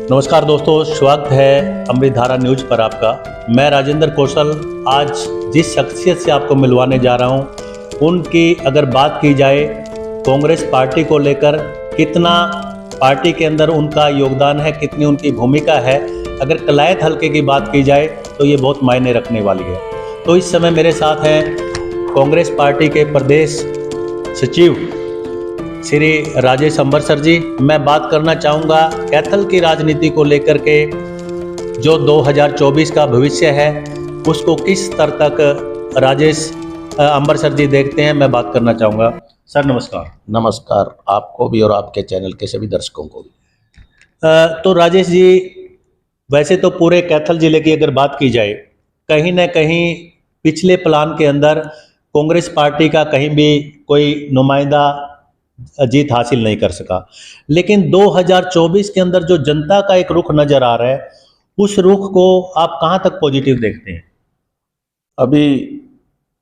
नमस्कार दोस्तों, स्वागत है अमृतधारा न्यूज पर आपका। मैं राजेंद्र कौशल आज जिस शख्सियत से आपको मिलवाने जा रहा हूं, उनकी अगर बात की जाए कांग्रेस पार्टी को लेकर, कितना पार्टी के अंदर उनका योगदान है, कितनी उनकी भूमिका है, अगर कलायत हलके की बात की जाए तो ये बहुत मायने रखने वाली है। तो इस समय मेरे साथ हैं कांग्रेस पार्टी के प्रदेश सचिव श्री राजेश अंबरसर जी। मैं बात करना चाहूँगा कैथल की राजनीति को लेकर के, जो 2024 का भविष्य है उसको किस स्तर तक राजेश अंबरसर जी देखते हैं, मैं बात करना चाहूँगा। सर नमस्कार। नमस्कार आपको भी और आपके चैनल के सभी दर्शकों को भी। तो राजेश जी, वैसे तो पूरे कैथल जिले की अगर बात की जाए, कहीं ना कहीं पिछले प्लान के अंदर कांग्रेस पार्टी का कहीं भी कोई नुमाइंदा जीत हासिल नहीं कर सका, लेकिन 2024 के अंदर जो जनता का एक रुख नजर आ रहा है, उस रुख को आप कहां तक पॉजिटिव देखते हैं? अभी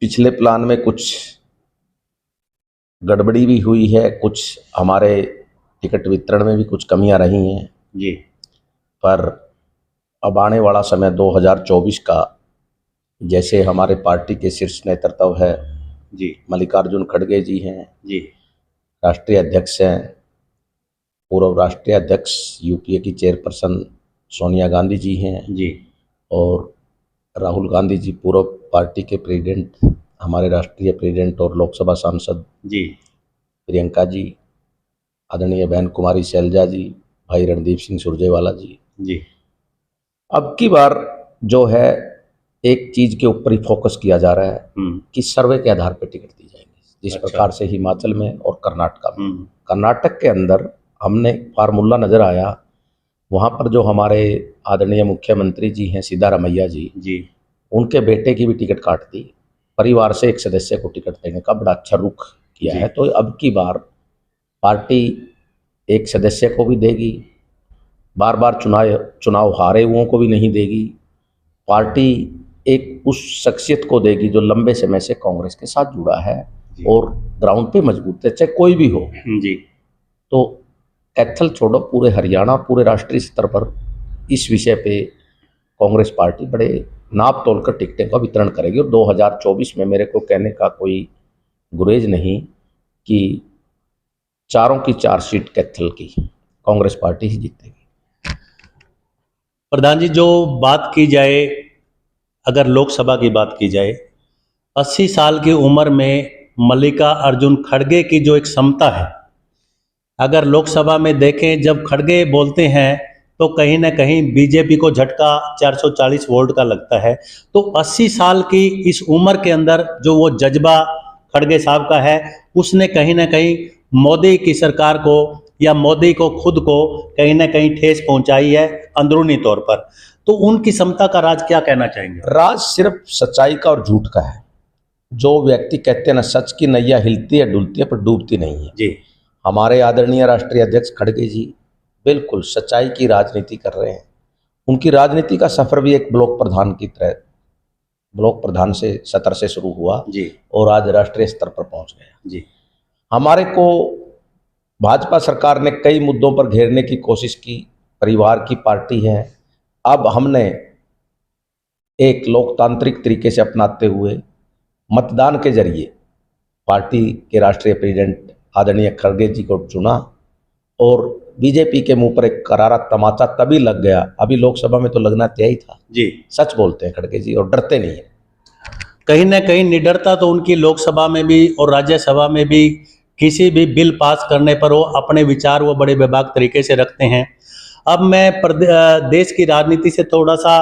पिछले प्लान में कुछ गड़बड़ी भी हुई है, कुछ हमारे टिकट वितरण में भी कुछ कमियां रही हैं जी, पर अब आने वाला समय 2024 का, जैसे हमारे पार्टी के शीर्ष नेतृत्व है जी, मल्लिकार्जुन खड़गे जी हैं, जी, राष्ट्रीय अध्यक्ष हैं, पूर्व राष्ट्रीय अध्यक्ष यूपीए की चेयरपर्सन सोनिया गांधी जी हैं जी, और राहुल गांधी जी पूर्व पार्टी के प्रेसिडेंट, हमारे राष्ट्रीय प्रेसिडेंट और लोकसभा सांसद जी, प्रियंका जी, आदरणीय बहन कुमारी शैलजा जी, भाई रणदीप सिंह सुरजेवाला जी। जी, अब की बार जो है एक चीज़ के ऊपर ही फोकस किया जा रहा है कि सर्वे के आधार पर टिकट दी जाएंगे, जिस प्रकार से हिमाचल में और कर्नाटक में। कर्नाटक के अंदर हमने फार्मूला नज़र आया, वहाँ पर जो हमारे आदरणीय मुख्यमंत्री जी हैं सिद्धारमैया जी, उनके बेटे की भी टिकट काट दी, परिवार से एक सदस्य को टिकट देने का बड़ा अच्छा रुख किया है। तो अब की बार पार्टी एक सदस्य को भी देगी, बार बार चुनाव हारे हुओं को भी नहीं देगी, पार्टी एक उस शख्सियत को देगी जो लंबे समय से कांग्रेस के साथ जुड़ा है और ग्राउंड पे मजबूत है, चाहे कोई भी हो जी। तो कैथल छोड़ो, पूरे हरियाणा, पूरे राष्ट्रीय स्तर पर इस विषय पे कांग्रेस पार्टी बड़े नाप तोलकर टिकटें का वितरण करेगी। और 2024 में मेरे को कहने का कोई गुरेज नहीं कि 4 की 4 सीट कैथल की कांग्रेस पार्टी ही जीतेगी। प्रधान जी, जो बात की जाए, अगर लोकसभा की बात की जाए, 80 साल की उम्र में मल्लिकार्जुन खड़गे की जो एक क्षमता है, अगर लोकसभा में देखें, जब खड़गे बोलते हैं तो कहीं ना कहीं बीजेपी को झटका 440 वोल्ट का लगता है। तो 80 साल की इस उम्र के अंदर जो वो जज्बा खड़गे साहब का है, उसने कहीं ना कहीं मोदी की सरकार को या मोदी को खुद को कहीं ना कहीं ठेस पहुंचाई है अंदरूनी तौर पर। तो उनकी क्षमता का राज क्या कहना चाहेंगे? राज सिर्फ सच्चाई का और झूठ का है। जो व्यक्ति कहते हैं ना, सच की नैया हिलती है डुलती है पर डूबती नहीं है जी। हमारे आदरणीय राष्ट्रीय अध्यक्ष खड़गे जी बिल्कुल सच्चाई की राजनीति कर रहे हैं। उनकी राजनीति का सफर भी एक ब्लॉक प्रधान की तरह, ब्लॉक प्रधान से सत्र से शुरू हुआ जी, और आज राष्ट्रीय स्तर पर पहुंच गया जी। हमारे को भाजपा सरकार ने कई मुद्दों पर घेरने की कोशिश की, परिवार की पार्टी है। अब हमने एक लोकतांत्रिक तरीके से अपनाते हुए मतदान के जरिए पार्टी के राष्ट्रीय प्रेसिडेंट आदरणीय खड़गे जी को चुना और बीजेपी के मुंह पर एक करारा तमाचा तभी लग गया, अभी लोकसभा में तो लगना तय ही था जी। सच बोलते हैं खड़गे जी और डरते नहीं है। कहीं ना कहीं निडरता तो उनकी लोकसभा में भी और राज्यसभा में भी, किसी भी बिल पास करने पर वो अपने विचार वो बड़े बेबाक तरीके से रखते हैं। अब मैं देश की राजनीति से थोड़ा सा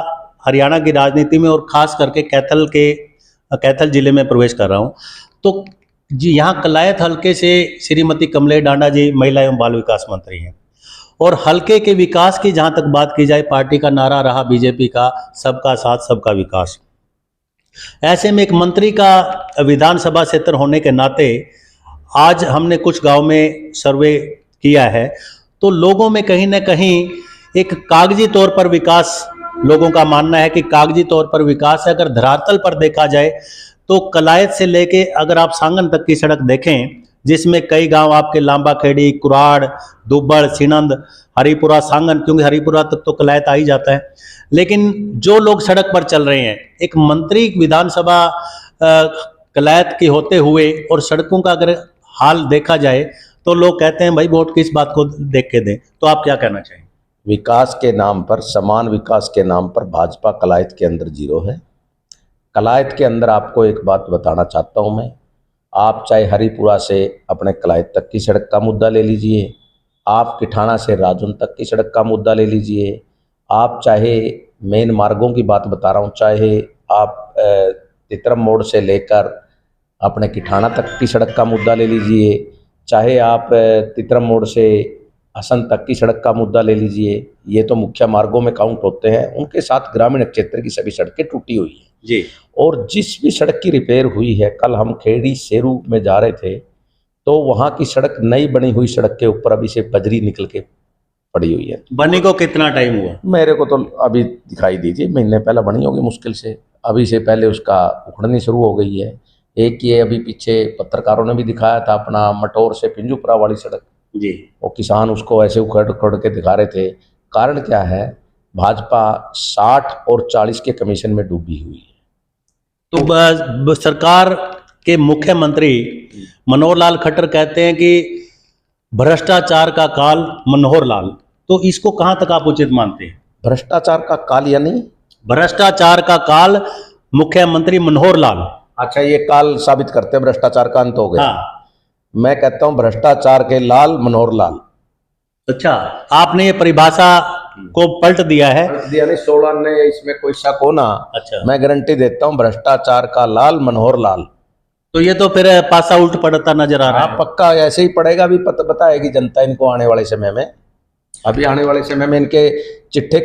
हरियाणा की राजनीति में और खास करके कैथल जिले में प्रवेश कर रहा हूँ। तो जी, यहाँ कलायत हल्के से श्रीमती कमलेश डांडा जी महिला एवं बाल विकास मंत्री हैं, और हल्के के विकास की जहाँ तक बात की जाए, पार्टी का नारा रहा बीजेपी का सबका साथ सबका विकास। ऐसे में एक मंत्री का विधानसभा क्षेत्र होने के नाते आज हमने कुछ गांव में सर्वे किया है, तो लोगों में कहीं ना कहीं एक कागजी तौर पर विकास, लोगों का मानना है कि कागजी तौर पर विकास है। अगर धरातल पर देखा जाए तो कलायत से लेके अगर आप सांगन तक की सड़क देखें, जिसमें कई गांव आपके लांबा खेड़ी, कुराड़, दुब्बड़, सिनंद, हरिपुरा, सांगन, क्योंकि हरिपुरा तक तो कलायत आ ही जाता है। लेकिन जो लोग सड़क पर चल रहे हैं, एक मंत्री विधानसभा कलायत के होते हुए और सड़कों का अगर हाल देखा जाए तो लोग कहते हैं भाई वोट किस बात को देख के दें। तो आप क्या कहना चाहेंगे? विकास के नाम पर, समान विकास के नाम पर भाजपा कलायत के अंदर जीरो है। कलायत के अंदर आपको एक बात बताना चाहता हूं मैं, आप चाहे हरिपुरा से अपने कलायत तक की सड़क का मुद्दा ले लीजिए, आप किठाना से राजुन तक की सड़क का मुद्दा ले लीजिए, आप चाहे मेन मार्गों की बात बता रहा हूँ, चाहे आप तितरम मोड़ से लेकर अपने किठाना तक की सड़क का मुद्दा ले लीजिए, चाहे आप तितरम मोड़ से हसन तक की सड़क का मुद्दा ले लीजिए, ये तो मुख्य मार्गों में काउंट होते हैं। उनके साथ ग्रामीण क्षेत्र की सभी सड़कें टूटी हुई हैं जी। और जिस भी सड़क की रिपेयर हुई है, कल हम खेड़ी सेरू में जा रहे थे तो वहाँ की सड़क, नई बनी हुई सड़क के ऊपर अभी से बजरी निकल के पड़ी हुई है। बने को कितना टाइम हुआ? मेरे को तो अभी दिखाई दीजिए, महीने पहले बनी होगी मुश्किल से, अभी से पहले उसका उखड़नी शुरू हो गई है। एक ये अभी पीछे पत्रकारों ने भी दिखाया था अपना मटोर से पिंजूपुरा वाली सड़क जी, वो किसान उसको ऐसे उखड़ उखड़ के दिखा रहे थे। कारण क्या है, भाजपा 60 और 40 के कमीशन में डूबी हुई है। तो सरकार के मुख्यमंत्री मनोहर लाल खट्टर कहते हैं कि भ्रष्टाचार का काल मनोहर लाल, तो इसको कहां तक आप उचित मानते हैं? भ्रष्टाचार का काल यानी भ्रष्टाचार का काल मुख्यमंत्री मनोहर लाल। अच्छा, ये काल साबित करते हैं भ्रष्टाचार का अंत हो गया। हाँ। मैं कहता हूं भ्रष्टाचार के लाल मनोहर लाल। अच्छा, आपने ये परिभाषा को पलट दिया है? दिया नहीं, 16 ने, इसमें कोई शक हो ना। अच्छा, मैं गारंटी देता हूं भ्रष्टाचार का लाल मनोहर लाल। तो ये तो फिर पासा उल्ट पड़ता नजर आ रहा है। पक्का ऐसे ही पड़ेगा, भी बताएगी जनता इनको आने वाले समय में। अभी आने वाले समय में इनके चिट्ठे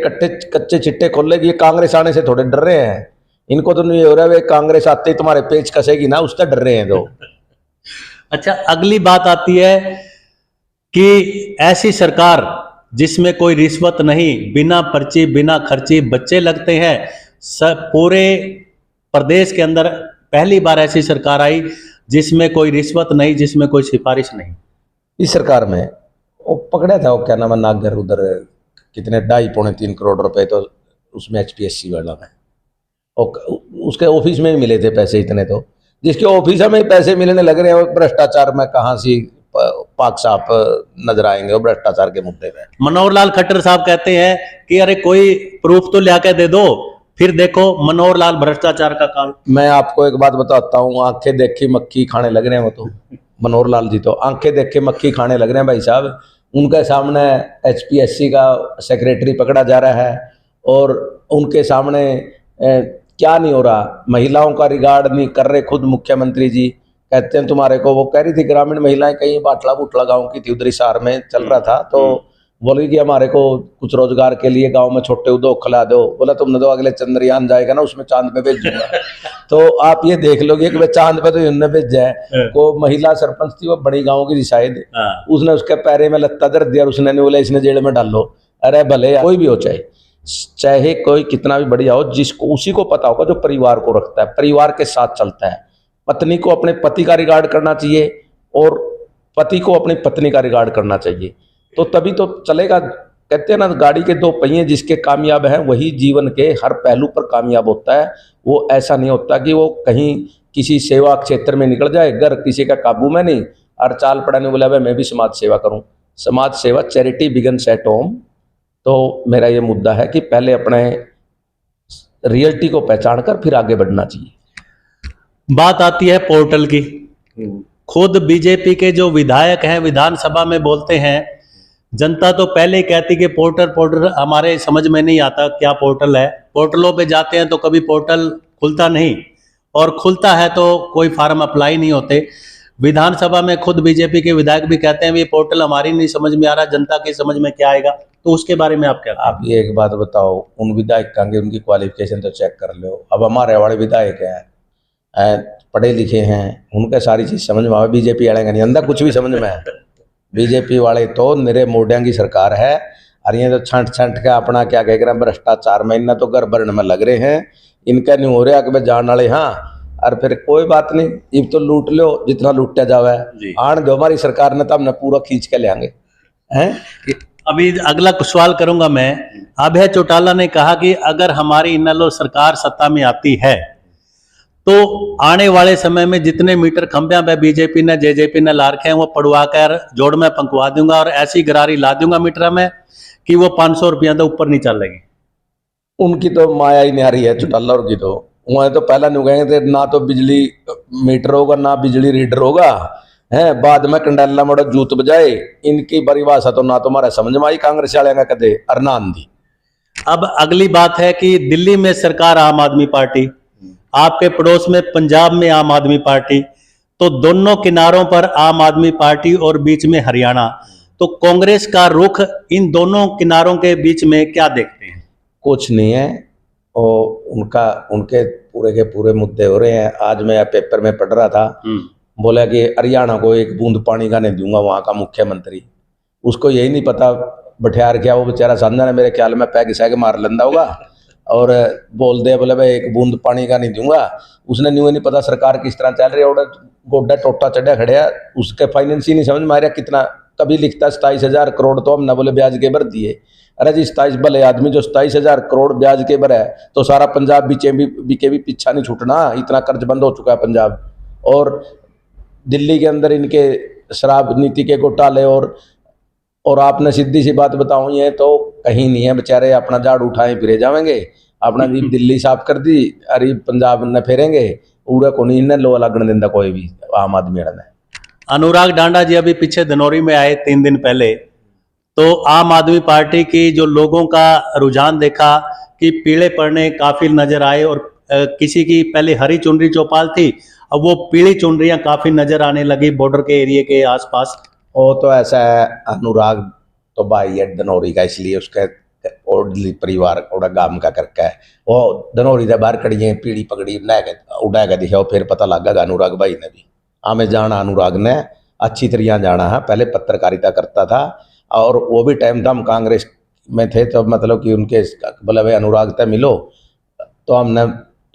कच्चे चिट्टे खोलेगी। ये कांग्रेस आने से थोड़े डर रहे हैं, इनको तो नहीं हो रहा है कांग्रेस आते ही तुम्हारे पेच कसेगी ना, उससे डर रहे हैं तो। अच्छा, अगली बात आती है कि ऐसी सरकार जिसमें कोई रिश्वत नहीं, बिना पर्ची बिना खर्ची बच्चे लगते हैं, सब पूरे प्रदेश के अंदर पहली बार ऐसी सरकार आई जिसमें कोई रिश्वत नहीं, जिसमें कोई सिफारिश नहीं। इस सरकार में वो पकड़ा था, वो क्या नाम है, नागर, उधर कितने 2.5-3 करोड़ रुपए तो उसमें HPSC वाला में, उसके ऑफिस में ही मिले थे पैसे इतने। तो जिसके ऑफिस में ही पैसे मिलने लग रहे हैं, भ्रष्टाचार में कहाँ से पाक साफ नजर आएंगे वो भ्रष्टाचार के मुद्दे में। मनोहर लाल खट्टर साहब कहते हैं कि अरे कोई प्रूफ तो ला के दे दो, फिर देखो मनोहर लाल भ्रष्टाचार का काल। मैं आपको एक बात बताता हूँ, आंखें देखी मक्खी खाने लग रहे हैं वो तो। मनोहर लाल जी तो आंखें देख के मक्खी खाने लग रहे हैं भाई साहब। उनके सामने HPSC का सेक्रेटरी पकड़ा जा रहा है और उनके सामने क्या नहीं हो रहा, महिलाओं का रिगार्ड नहीं कर रहे। खुद मुख्यमंत्री जी कहते हैं तुम्हारे को, वो कह रही थी ग्रामीण महिलाएं कहीं बाटला बुटला गाँव की थी, उधर शहर में चल रहा था, तो बोली कि हमारे को कुछ रोजगार के लिए गांव में छोटे उद्योग खुला दो। बोला तुमने तो अगले चंद्रयान जाएगा ना, उसमें चांद पे भेज दूंगा। तो आप ये देख लोगे कि चांद पे तो इन्होंने भेजा है। वो महिला सरपंच थी, वो बड़ी गाँव की थी शायद, उसने उसके पैरे में लत्ता दर दिया, उसने नहीं बोला इसने जेल में डालो। अरे भले कोई भी हो, चाहे कोई कितना भी बढ़िया हो, जिसको उसी को पता होगा जो परिवार को रखता है, परिवार के साथ चलता है। पत्नी को अपने पति का रिगार्ड करना चाहिए और पति को अपनी पत्नी का रिगार्ड करना चाहिए, तो तभी तो चलेगा। कहते हैं ना, गाड़ी के 2 पहिए जिसके कामयाब हैं वही जीवन के हर पहलू पर कामयाब होता है। वो ऐसा नहीं होता कि वो कहीं किसी सेवा क्षेत्र में निकल जाए, घर किसी का काबू में नहीं, और चाल पड़ाने बोला भाई मैं भी समाज सेवा करूं। समाज सेवा, चैरिटी बिगिन्स एट होम। तो मेरा ये मुद्दा है कि पहले अपने रियलिटी को पहचान कर फिर आगे बढ़ना चाहिए। बात आती है पोर्टल की। खुद बीजेपी के जो विधायक हैं विधानसभा में बोलते हैं, जनता तो पहले ही कहती कि पोर्टल हमारे समझ में नहीं आता क्या पोर्टल है। पोर्टलों पे जाते हैं तो कभी पोर्टल खुलता नहीं, और खुलता है तो कोई फार्म अप्लाई नहीं होते। विधानसभा में खुद बीजेपी के विधायक भी कहते हैं ये पोर्टल हमारी नहीं समझ में आ रहा, जनता की समझ में क्या आएगा। तो उसके बारे में आप क्या? आप ये एक बात बताओ, उन विधायक कहेंगे उनकी क्वालिफिकेशन तो चेक कर लो। अब हमारे वाले विधायक हैं, पढ़े लिखे हैं, उनके सारी चीज़ समझ में आवे। बीजेपी वाले का नहीं अंदर कुछ भी समझ में है। बीजेपी वाले तो निरे मोडिया की सरकार है, और ये तो छंट के अपना क्या कह रहे हैं भ्रष्टाचार में, इन्हें तो घर भरने में लग रहे हैं। इनका नहीं हो रहा कि भाई जान वाले हाँ और फिर कोई बात नहीं, इब तो लूट लो जितना लूटा जावे, जी। आन दो हमारी सरकार ने, तब हमने पूरा खींच के ले आएंगे हैं। अभी अगला सवाल करूंगा मैं। अभय चौटाला ने कहा कि अगर हमारी इनेलो सरकार सत्ता में आती है तो आने वाले समय में जितने मीटर खंभे पे बीजेपी ने जेजेपी ने ला रखे हैं वो पड़वा कर जोड़ में पंखवा दूंगा और ऐसी गरारी ला दूंगा मीटर में कि वो 500 रुपया तो ऊपर नहीं चलेगी। उनकी तो माया ही नहीं आ रही है चौटाला की, तो वहां तो पहला नहीं कहेंगे ना तो बिजली मीटर होगा ना बिजली रीडर होगा, है बाद में कंडेला मोड़ा जूत बजाए। इनकी परिभाषा तो ना तुम्हारा समझ में आई कांग्रेस वाले का कदे और ना आंधी। अब अगली बात है कि दिल्ली में सरकार आम आदमी पार्टी, आपके पड़ोस में पंजाब में आम आदमी पार्टी, तो दोनों किनारों पर आम आदमी पार्टी और बीच में हरियाणा, तो कांग्रेस का रुख इन दोनों किनारों के बीच में क्या देखते हैं? कुछ नहीं है, और उनका उनके पूरे के पूरे मुद्दे हो रहे हैं। आज मैं पेपर में पढ़ रहा था, बोला कि हरियाणा को एक बूंद पानी का नहीं दूंगा, वहां का मुख्यमंत्री। उसको यही नहीं पता बठियार क्या वो बेचारा समझा मेरे ख्याल में पैग सैग मार लेंदा होगा और बोल दे बोले भाई एक बूंद पानी का नहीं दूंगा। उसने न्यू नहीं पता सरकार किस तरह चल रही है, और गोड्डा टोटा चढ़ा खड़िया, उसके फाइनेंस ही नहीं समझ में आ रहा कितना। कभी लिखता 27,000 करोड़ तो हमने बोले ब्याज के भर दिए। अरे जी 27 भले आदमी जो 27,000 करोड़ ब्याज के भर है तो सारा पंजाब बीके भी पीछा नहीं छूटना, इतना कर्ज बंद हो चुका है पंजाब। और दिल्ली के अंदर इनके शराब नीति के घोटाले, और आपने सीधी सी बात बताऊं, ये तो कहीं नहीं है, बेचारे अपना झाड़ू उठाए फिरे जाएंगे, अपना जी दिल्ली साफ कर दी, अरे पंजाब न फेरेंगे, पूरा को नहीं इन्हें लो लगन देंदा कोई भी आम आदमी ने। अनुराग डांडा जी अभी पीछे धनौरी में आए 3 दिन पहले, तो आम आदमी पार्टी की जो लोगों का रुझान देखा कि पीले पड़ने काफी नजर आए, और किसी की पहले हरी चुनरी चौपाल थी, अब वो पीली चुनरियां काफी नजर आने लगी बॉर्डर के एरिया के आसपास। वो तो ऐसा है, अनुराग तो भाई है धनौरी का, इसलिए उसके ओडली परिवार ओडा गांव का करके है वो। धनौरी से बाहर खड़ी है पीड़ी पकड़ी उड़ा के दिखाओ, फिर पता लगेगा अनुराग भाई ने भी। हमें जाना अनुराग ने अच्छी तरह जाना है, पहले पत्रकारिता करता था और वो भी टाइम था हम कांग्रेस में थे, तो मतलब कि उनके बोले भाई अनुराग तय मिलो, तो हमने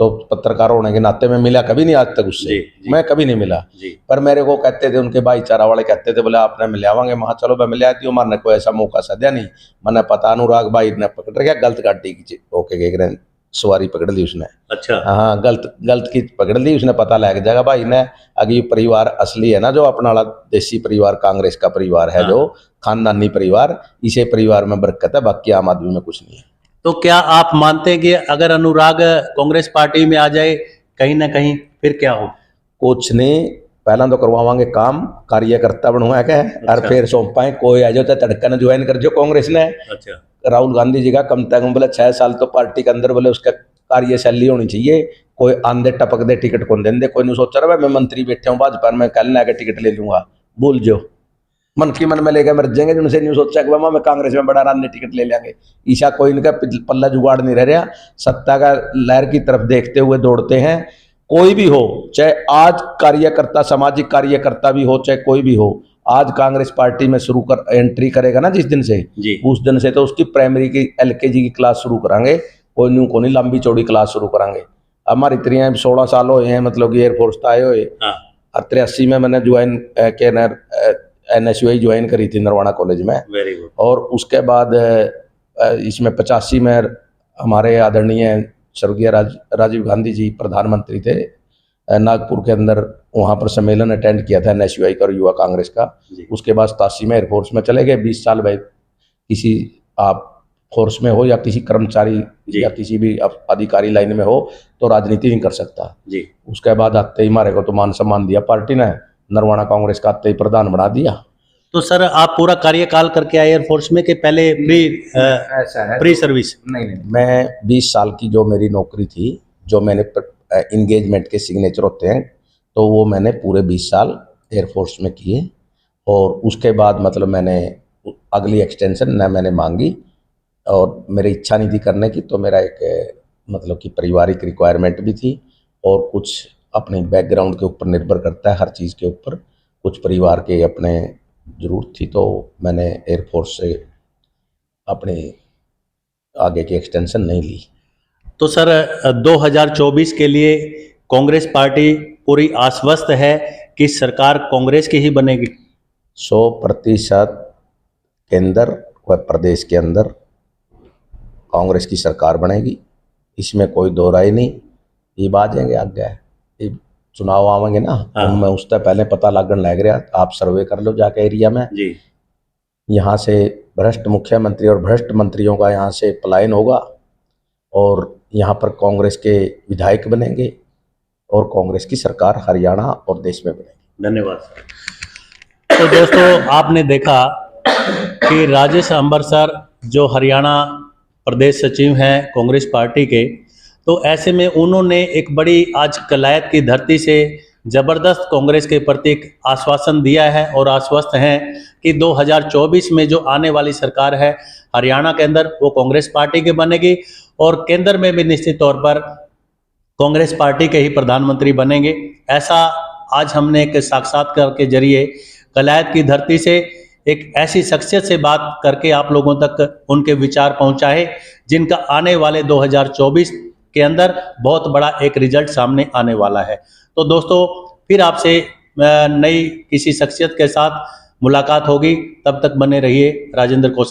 तो पत्रकार होने के नाते में मिला कभी नहीं आज तक उससे, मैं कभी नहीं मिला जी। पर मेरे को कहते थे उनके भाईचारा वाले कहते थे बोले आपने मिलावांगे, मैं चलो मैं मिला दी हूँ, मैंने कोई ऐसा मौका सद्या नहीं। मैंने पता अनुराग भाई ने पकड़ रखा गलत गाड़ी की होके सवारी पकड़ ली उसने। अच्छा हाँ गलत की पकड़ ली उसने, पता लग जाएगा भाई ने। अगर ये परिवार असली है ना जो अपना वाला देसी परिवार कांग्रेस का परिवार है, जो खानदानी परिवार, इसे परिवार में बरकत है, बाकी आम आदमी में कुछ नहीं है। तो क्या आप मानते हैं कि अगर अनुराग कांग्रेस पार्टी में आ जाए कहीं ना कहीं फिर क्या हो? कुछ नहीं, पहला तो करवावांगे काम, कार्यकर्ता बनवा के और फिर सौंपाए कोई आ जाओ तो तड़का न ज्वाइन कर जो कांग्रेस ने। अच्छा राहुल गांधी जी का कम से कम बोले 6 साल तो पार्टी के अंदर बोले उसका कार्यशैली होनी चाहिए। कोई आंधे टपक दे टिकट कौन देंगे, कोई नहीं सोच रहा मैं मंत्री बैठे हूँ भाजपा में कल ना टिकट ले लूंगा, भूल जो मन की मन में लेकर मर जाएंगे जिनसे नहीं सोचा कि मैं कांग्रेस में बड़ा रान टिकट ले लेंगे। ईशा कोई इनका पल्ला जुगाड़ नहीं रह रहा, सत्ता का लहर की तरफ देखते हुए दौड़ते हैं। कोई भी हो, चाहे आज कार्यकर्ता सामाजिक कार्यकर्ता भी हो, चाहे कोई भी हो, आज कांग्रेस पार्टी में शुरू कर एंट्री करेगा ना जिस दिन से जी, उस दिन से तो उसकी प्राइमरी की LKG की क्लास शुरू करांगे, कोई न्यू को नहीं लंबी चौड़ी क्लास शुरू करांगे। हमारी इतनी 16 साल हुए हैं, मतलब कि एयरफोर्स आए हुए, और 83 में मैंने ज्वाइन NSUI ज्वाइन करी थी नरवाना कॉलेज में। Very good. और उसके बाद इसमें 85 में हमारे आदरणीय स्वर्गीय राजीव गांधी जी प्रधानमंत्री थे, नागपुर के अंदर वहाँ पर सम्मेलन अटेंड किया था NSUI का और युवा कांग्रेस का। उसके बाद 87 में एयरफोर्स में चले गए। 20 साल भाई किसी आप फोर्स में हो या किसी कर्मचारी या किसी भी अधिकारी लाइन में हो तो राजनीति नहीं कर सकता जी। उसके बाद आते ही हमारे को तो मान सम्मान दिया पार्टी ने, नरवाना कांग्रेस का आते ही प्रधान बना दिया। तो सर आप पूरा कार्यकाल करके आए एयरफोर्स में कि पहले प्री सर्विस? नहीं, मैं 20 साल की जो मेरी नौकरी थी, जो मैंने इंगेजमेंट के सिग्नेचर होते हैं, तो वो मैंने पूरे 20 साल एयरफोर्स में किए। और उसके बाद मतलब मैंने अगली एक्सटेंशन न मैंने मांगी और मेरी इच्छा नहीं थी करने की, तो मेरा एक मतलब कि पारिवारिक रिक्वायरमेंट भी थी और कुछ अपने बैकग्राउंड के ऊपर निर्भर करता है हर चीज़ के ऊपर, कुछ परिवार के अपने ज़रूरत थी, तो मैंने एयरफोर्स से अपने आगे की एक्सटेंशन नहीं ली। तो सर 2024 के लिए कांग्रेस पार्टी पूरी आश्वस्त है कि सरकार कांग्रेस की ही बनेगी? 100% केंद्र व प्रदेश के अंदर कांग्रेस की सरकार बनेगी, इसमें कोई दो राय नहीं। ये बाजेंगे आगे, ये चुनाव आवेंगे ना, उनमें उससे पहले पता लगन लग रहा। आप सर्वे कर लो जाके एरिया में जी। यहाँ से भ्रष्ट मुख्यमंत्री और भ्रष्ट मंत्रियों का यहाँ से पलायन होगा और यहाँ पर कांग्रेस के विधायक बनेंगे और कांग्रेस की सरकार हरियाणा और देश में बनेगी। धन्यवाद सर। तो दोस्तों, आपने देखा कि राजेश अंबर सर जो हरियाणा प्रदेश सचिव हैं कांग्रेस पार्टी के, तो ऐसे में उन्होंने एक बड़ी आज कलायत की धरती से जबरदस्त कांग्रेस के प्रति आश्वासन दिया है और आश्वस्त हैं कि 2024 में जो आने वाली सरकार है हरियाणा के अंदर वो कांग्रेस पार्टी की बनेगी और केंद्र में भी निश्चित तौर पर कांग्रेस पार्टी के ही प्रधानमंत्री बनेंगे। ऐसा आज हमने एक साक्षात्कार के जरिए कलायत की धरती से एक ऐसी शख्सियत से बात करके आप लोगों तक उनके विचार पहुंचाए जिनका आने वाले 2024 के अंदर बहुत बड़ा एक रिजल्ट सामने आने वाला है। तो दोस्तों, फिर आपसे नई किसी शख्सियत के साथ मुलाकात होगी, तब तक बने रहिए राजेंद्र कौशल।